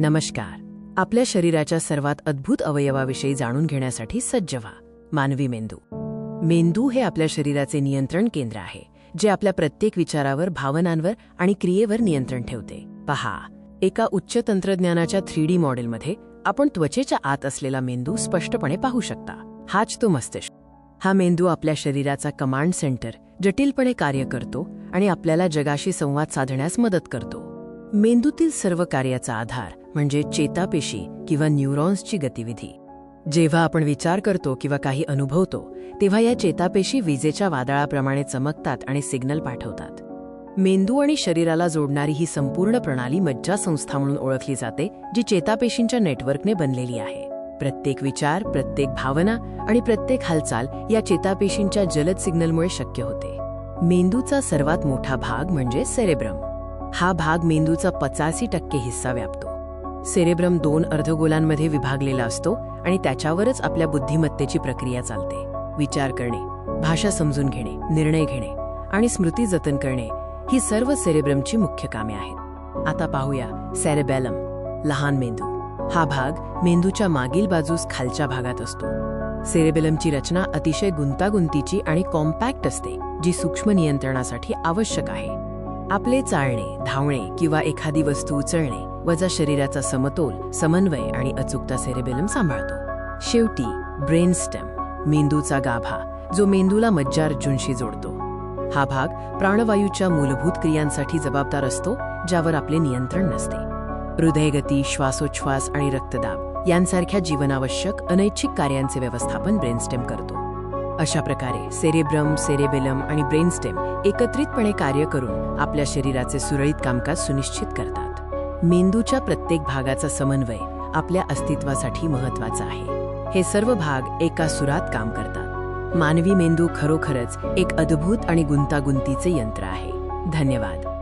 नमस्कार. आपल्या शरीराच्या सर्वात अद्भुत अवयवाविषयी जाणून घेण्यासाठी सज्ज व्हा. मानवी मेंदू. मेंदू हे आपल्या शरीराचे नियंत्रण केंद्र आहे, जे आपल्या प्रत्येक विचारावर, भावनांवर आणि क्रियेवर नियंत्रण ठेवते. पहा, एका उच्च तंत्रज्ञानाच्या 3D मॉडेलमध्ये आपण त्वचेच्या आत असलेला मेंदू स्पष्टपणे पाहू शकता. हाच तो मस्तिष्क. हा मेंदू आपल्या शरीराचा कमांड सेंटर जटिलपणे कार्य करतो आणि आपल्याला जगाशी संवाद साधण्यास मदत करतो. मेंदूतील सर्व कार्याचा आधार म्हणजे चेतापेशी किंवा न्यूरॉन्सची गतिविधी. जेव्हा आपण विचार करतो किंवा काही अनुभवतो, तेव्हा या चेतापेशी विजेच्या वादळाप्रमाणे चमकतात आणि सिग्नल पाठवतात. मेंदू आणि शरीराला जोडणारी ही संपूर्ण प्रणाली मज्जासंस्था म्हणून ओळखली जाते, जी चेतापेशींच्या नेटवर्कने बनलेली आहे. प्रत्येक विचार, प्रत्येक भावना आणि प्रत्येक हालचाल या चेतापेशींच्या जलद सिग्नलमुळे शक्य होते. मेंदूचा सर्वात मोठा भाग म्हणजे सेरेब्रम. हा भाग मेंदूचा 85% हिस्सा व्यापतो. सेरेब्रम 2 अर्धगोलांमध्ये विभागलेला असतो आणि त्याच्यावरच आपल्या बुद्धिमत्तेची प्रक्रिया चालते. विचार करणे, भाषा समजून घेणे, निर्णय घेणे आणि स्मृती जतन करणे ही सर्व सेरेब्रमची मुख्य कामे आहेत. आता पाहूया सेरेबेलम, लहान मेंदू. हा भाग मेंदूच्या मागील बाजूस खालच्या भागात असतो. सेरेबेलमची रचना अतिशय गुंतागुंतीची आणि कॉम्पॅक्ट असते, जी सूक्ष्म नियंत्रणासाठी आवश्यक आहे. आपले चालणे, धावणे किंवा एखादी वस्तू उचलणे वजा शरीराचा समतोल, समन्वय आणि अचूकता सेरेबेलम सांभाळतो. शेवटी ब्रेनस्टेम, मेंदूचा गाभा, जो मेंदूला मज्जारज्जूंशी जोडतो. हा भाग प्राणवायूच्या मूलभूत क्रियांसाठी जबाबदार असतो, ज्यावर आपले नियंत्रण नसते. हृदयगती, श्वासोच्छ्वास आणि रक्तदाब यांसारख्या जीवनावश्यक अनैच्छिक कार्यांचे व्यवस्थापन ब्रेनस्टेम करतो. अशा प्रकारे सेरेब्रम, सेरेबेलम आणि ब्रेनस्टेम एकत्रितपणे कार्य करून आपल्या शरीराचे सुरळीत कामकाज सुनिश्चित करतात. मेंदूच्या प्रत्येक भागाचा समन्वय आपल्या अस्तित्वासाठी महत्त्वाचा आहे. हे सर्व भाग एका सुरात काम करतात. मानवी मेंदू खरोखरच एक अद्भुत आणि गुंतागुंतीचे यंत्र आहे. धन्यवाद.